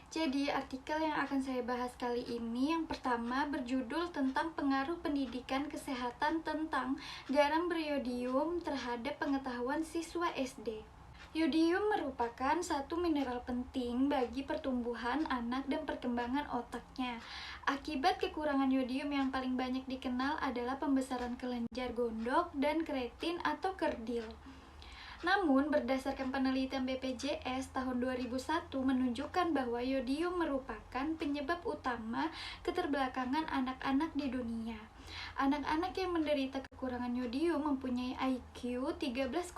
Jadi, artikel yang akan saya bahas kali ini yang pertama berjudul tentang pengaruh pendidikan kesehatan tentang garam beriodium terhadap pengetahuan siswa SD. Yodium merupakan satu mineral penting bagi pertumbuhan anak dan perkembangan otaknya. Akibat kekurangan yodium yang paling banyak dikenal adalah pembesaran kelenjar gondok dan kreatin atau kerdil. Namun, berdasarkan penelitian BPJS tahun 2001 menunjukkan bahwa yodium merupakan penyebab utama keterbelakangan anak-anak di dunia. Anak-anak yang menderita kekurangan yodium mempunyai IQ 13,5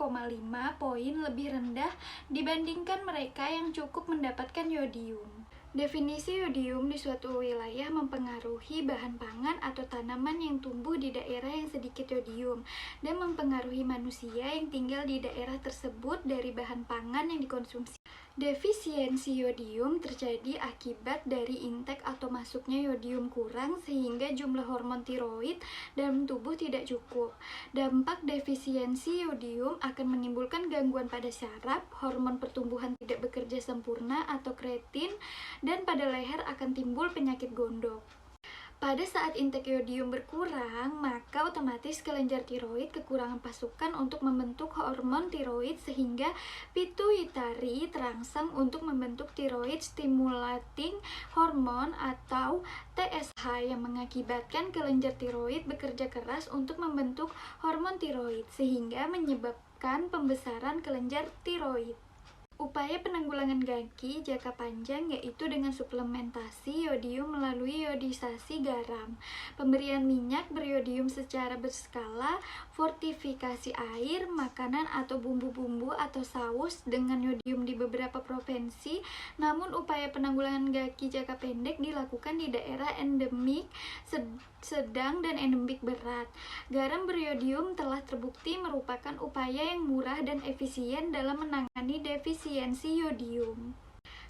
poin lebih rendah dibandingkan mereka yang cukup mendapatkan yodium. Definisi yodium di suatu wilayah mempengaruhi bahan pangan atau tanaman yang tumbuh di daerah yang sedikit yodium dan mempengaruhi manusia yang tinggal di daerah tersebut dari bahan pangan yang dikonsumsi. Defisiensi yodium terjadi akibat dari intake atau masuknya yodium kurang sehingga jumlah hormon tiroid dalam tubuh tidak cukup. Dampak defisiensi yodium akan menimbulkan gangguan pada syaraf, hormon pertumbuhan tidak bekerja sempurna atau kreatin, dan pada leher akan timbul penyakit gondok. Pada saat intake yodium berkurang, maka otomatis kelenjar tiroid kekurangan pasukan untuk membentuk hormon tiroid sehingga pituitari terangsang untuk membentuk tiroid stimulating hormone atau TSH yang mengakibatkan kelenjar tiroid bekerja keras untuk membentuk hormon tiroid sehingga menyebabkan pembesaran kelenjar tiroid. Upaya penanggulangan gangki jangka panjang yaitu dengan suplementasi yodium melalui iodisasi garam, pemberian minyak beriodium secara berskala, fortifikasi air, makanan atau bumbu-bumbu atau saus dengan yodium di beberapa provinsi. Namun upaya penanggulangan gangki jangka pendek dilakukan di daerah endemik, sedang, dan endemik berat. Garam beriodium telah terbukti merupakan upaya yang murah dan efisien dalam menangani defisiensi yodium.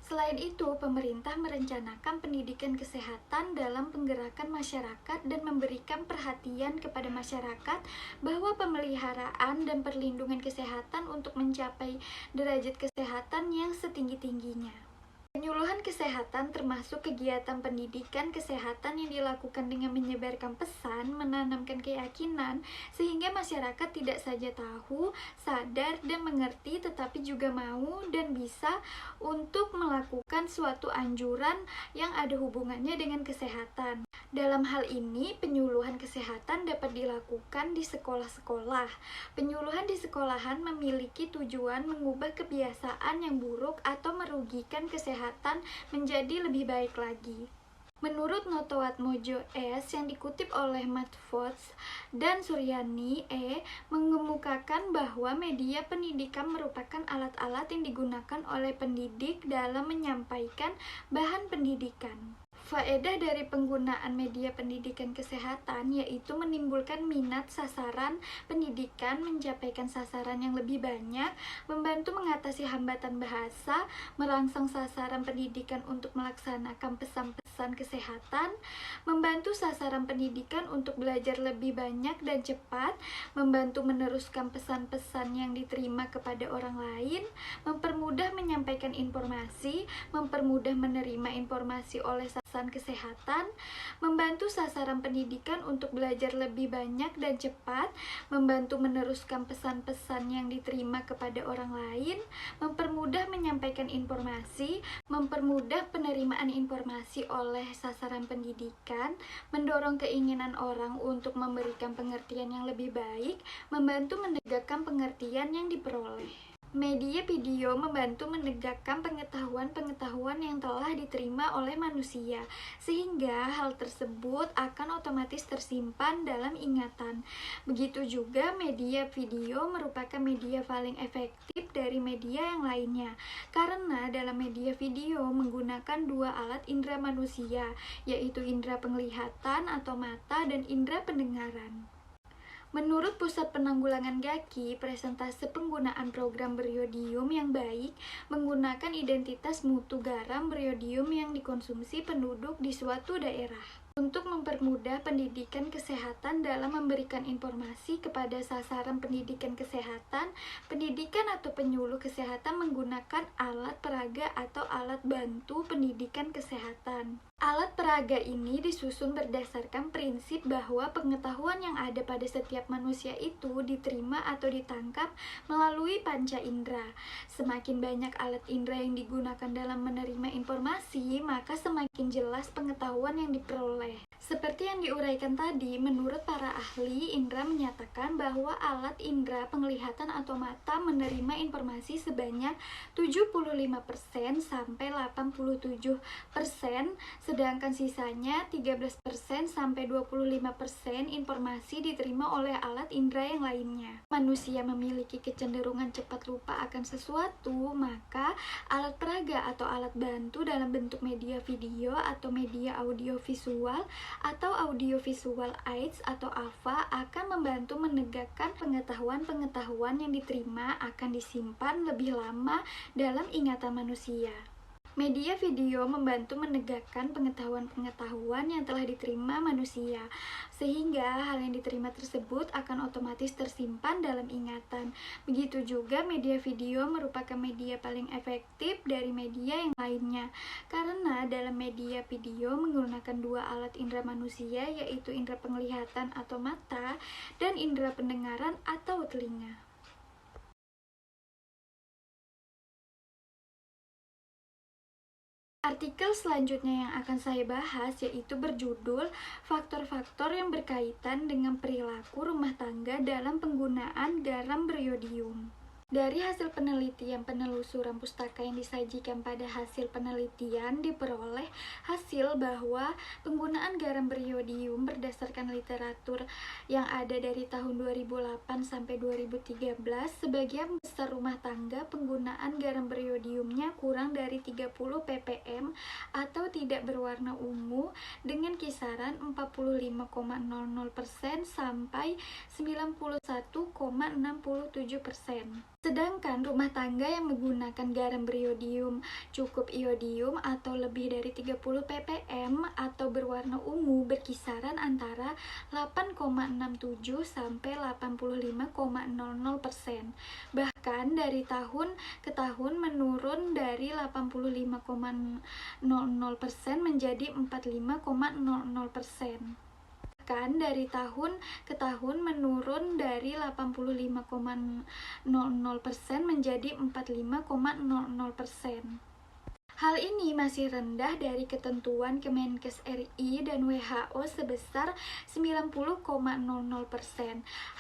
Selain itu, pemerintah merencanakan pendidikan kesehatan dalam penggerakan masyarakat dan memberikan perhatian kepada masyarakat bahwa pemeliharaan dan perlindungan kesehatan untuk mencapai derajat kesehatan yang setinggi-tingginya. Penyuluhan kesehatan termasuk kegiatan pendidikan kesehatan yang dilakukan dengan menyebarkan pesan, menanamkan keyakinan, sehingga masyarakat tidak saja tahu, sadar, dan mengerti, tetapi juga mau dan bisa untuk melakukan suatu anjuran yang ada hubungannya dengan kesehatan. Dalam hal ini, penyuluhan kesehatan dapat dilakukan di sekolah-sekolah. Penyuluhan di sekolahan memiliki tujuan mengubah kebiasaan yang buruk atau merugikan kesehatan menjadi lebih baik lagi. Menurut Notoatmojo S. yang dikutip oleh Matt Fox dan Suryani E. mengemukakan bahwa media pendidikan merupakan alat-alat yang digunakan oleh pendidik dalam menyampaikan bahan pendidikan. Faedah dari penggunaan media pendidikan kesehatan yaitu menimbulkan minat sasaran pendidikan, mencapai sasaran yang lebih banyak, membantu mengatasi hambatan bahasa, merangsang sasaran pendidikan untuk melaksanakan pesan-pesan kesehatan, membantu sasaran pendidikan untuk belajar lebih banyak dan cepat, membantu meneruskan pesan-pesan yang diterima kepada orang lain, mempermudah menyampaikan informasi, mempermudah menerima informasi oleh sasaran kesehatan, membantu sasaran pendidikan untuk belajar lebih banyak dan cepat, membantu meneruskan pesan-pesan yang diterima kepada orang lain, mempermudah menyampaikan informasi, mempermudah penerimaan informasi oleh sasaran pendidikan, mendorong keinginan orang untuk memberikan pengertian yang lebih baik, membantu menegakkan pengertian yang diperoleh. Media video membantu menegakkan pengetahuan-pengetahuan yang telah diterima oleh manusia, sehingga hal tersebut akan otomatis tersimpan dalam ingatan. Begitu juga media video merupakan media paling efektif dari media yang lainnya, karena dalam media video menggunakan dua alat indera manusia, yaitu indera penglihatan atau mata dan indera pendengaran. Menurut Pusat Penanggulangan Gangki, presentase penggunaan program beriodium yang baik menggunakan identitas mutu garam beriodium yang dikonsumsi penduduk di suatu daerah. untuk mempermudah pendidikan kesehatan dalam memberikan informasi kepada sasaran pendidikan kesehatan, pendidikan atau penyuluh kesehatan menggunakan alat peraga atau alat bantu pendidikan kesehatan. Alat peraga ini disusun berdasarkan prinsip bahwa pengetahuan yang ada pada setiap manusia itu diterima atau ditangkap melalui panca indera. Semakin banyak alat indera yang digunakan dalam menerima informasi, maka semakin jelas pengetahuan yang diperoleh. Seperti yang diuraikan tadi, menurut para ahli indera menyatakan bahwa alat indera penglihatan atau mata menerima informasi sebanyak 75% sampai 87%, sedangkan sisanya 13% sampai 25% informasi diterima oleh alat indera yang lainnya. Manusia memiliki kecenderungan cepat lupa akan sesuatu, maka alat peraga atau alat bantu dalam bentuk media video atau media audiovisual atau audiovisual aids atau AVA akan membantu menegakkan pengetahuan-pengetahuan yang diterima akan disimpan lebih lama dalam ingatan manusia. Media video membantu menegakkan pengetahuan-pengetahuan yang telah diterima manusia, sehingga hal yang diterima tersebut akan otomatis tersimpan dalam ingatan. Begitu juga media video merupakan media paling efektif dari media yang lainnya, karena dalam media video menggunakan dua alat indera manusia, yaitu indera penglihatan atau mata dan indera pendengaran atau telinga. Artikel selanjutnya yang akan saya bahas yaitu berjudul faktor-faktor yang berkaitan dengan perilaku rumah tangga dalam penggunaan garam beriodium. Dari hasil penelitian penelusuran pustaka yang disajikan pada hasil penelitian diperoleh hasil bahwa penggunaan garam beriodium berdasarkan literatur yang ada dari tahun 2008 sampai 2013, sebagian besar rumah tangga penggunaan garam beriodiumnya kurang dari 30 ppm atau tidak berwarna ungu dengan kisaran 45,00% sampai 91,67%. Sedangkan rumah tangga yang menggunakan garam beriodium cukup iodium atau lebih dari 30 ppm atau berwarna ungu berkisaran antara 8,67 sampai 85,00%. Bahkan dari tahun ke tahun menurun dari 85,00% menjadi 45,00%. Dari tahun ke tahun menurun dari 85,00% menjadi 45,00%. Hal ini masih rendah dari ketentuan Kemenkes RI dan WHO sebesar 90,00%.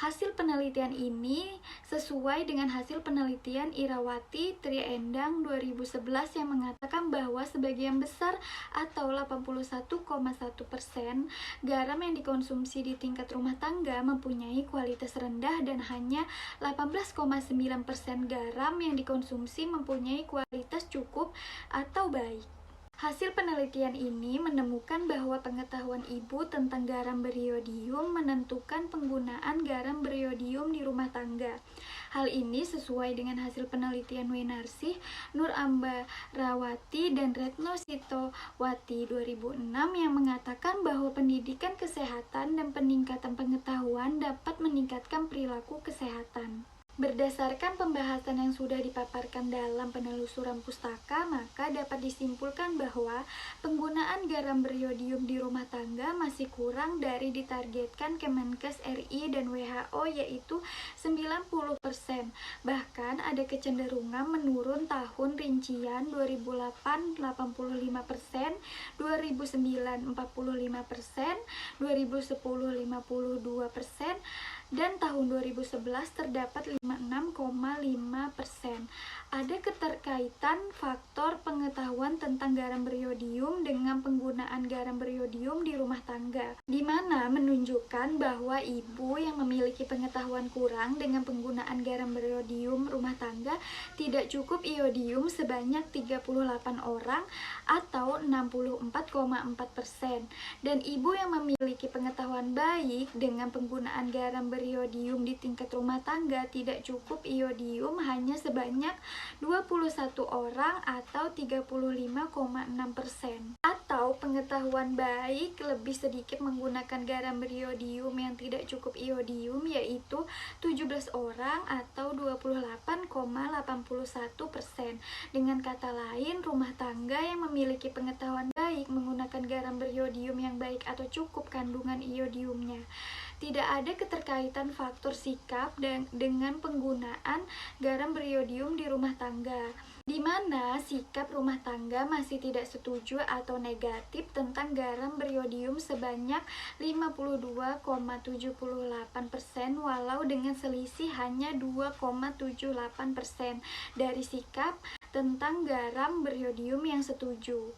Hasil penelitian ini sesuai dengan hasil penelitian Irawati Triendang 2011 yang mengatakan bahwa sebagian besar atau 81,1% garam yang dikonsumsi di tingkat rumah tangga mempunyai kualitas rendah dan hanya 18,9% garam yang dikonsumsi mempunyai kualitas cukup atau baik. Hasil penelitian ini menemukan bahwa pengetahuan ibu tentang garam beriodium menentukan penggunaan garam beriodium di rumah tangga. Hal ini sesuai dengan hasil penelitian Winarsih, Nur Ambarawati, dan Retno Sitowati 2006 yang mengatakan bahwa pendidikan kesehatan dan peningkatan pengetahuan dapat meningkatkan perilaku kesehatan. Berdasarkan pembahasan yang sudah dipaparkan dalam penelusuran pustaka, maka dapat disimpulkan bahwa penggunaan garam beriodium di rumah tangga masih kurang dari ditargetkan Kemenkes RI dan WHO yaitu 90%. Bahkan ada kecenderungan menurun tahun rincian 2008 85%, 2009 45%, 2010 52%, dan tahun 2011 terdapat 56,5%. Ada keterkaitan faktor pengetahuan tentang garam beriodium dengan penggunaan garam beriodium di rumah tangga, di mana menunjukkan bahwa ibu yang memiliki pengetahuan kurang dengan penggunaan garam beriodium rumah tangga tidak cukup iodium sebanyak 38 orang atau 64,4%, dan ibu yang memiliki pengetahuan baik dengan penggunaan garam beriodium di tingkat rumah tangga tidak cukup iodium hanya sebanyak 21 orang atau 35,6%. atau pengetahuan baik lebih sedikit menggunakan garam beriodium yang tidak cukup iodium, yaitu 17 orang atau 28,81%. Dengan kata lain, rumah tangga yang memiliki pengetahuan baik menggunakan garam beriodium yang baik atau cukup kandungan iodiumnya. Tidak ada keterkaitan faktor sikap dengan penggunaan garam beriodium di rumah tangga, di mana sikap rumah tangga masih tidak setuju atau negatif tentang garam beriodium sebanyak 52,78%, walau dengan selisih hanya 2,78% dari sikap tentang garam beriodium yang setuju.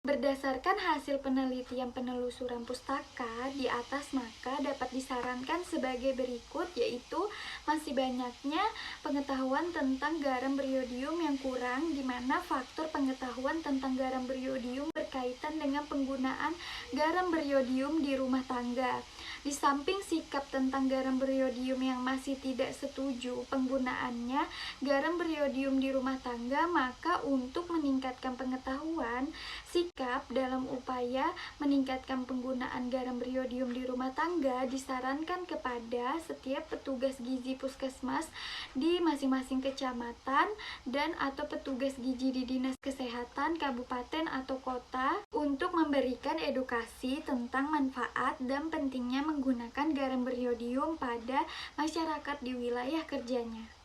Berdasarkan hasil penelitian penelusuran pustaka di atas, maka dapat disarankan sebagai berikut, yaitu masih banyaknya pengetahuan tentang garam beriodium yang kurang, di mana faktor pengetahuan tentang garam beriodium berkaitan dengan penggunaan garam beriodium di rumah tangga. Di samping sikap tentang garam beriodium yang masih tidak setuju penggunaannya garam beriodium di rumah tangga, maka untuk meningkatkan pengetahuan sikap dalam upaya meningkatkan penggunaan garam beriodium di rumah tangga, disarankan kepada setiap petugas gizi puskesmas di masing-masing kecamatan dan atau petugas gizi di dinas kesehatan kabupaten atau kota untuk memberikan edukasi tentang manfaat dan pentingnya menggunakan garam beriodium pada masyarakat di wilayah kerjanya.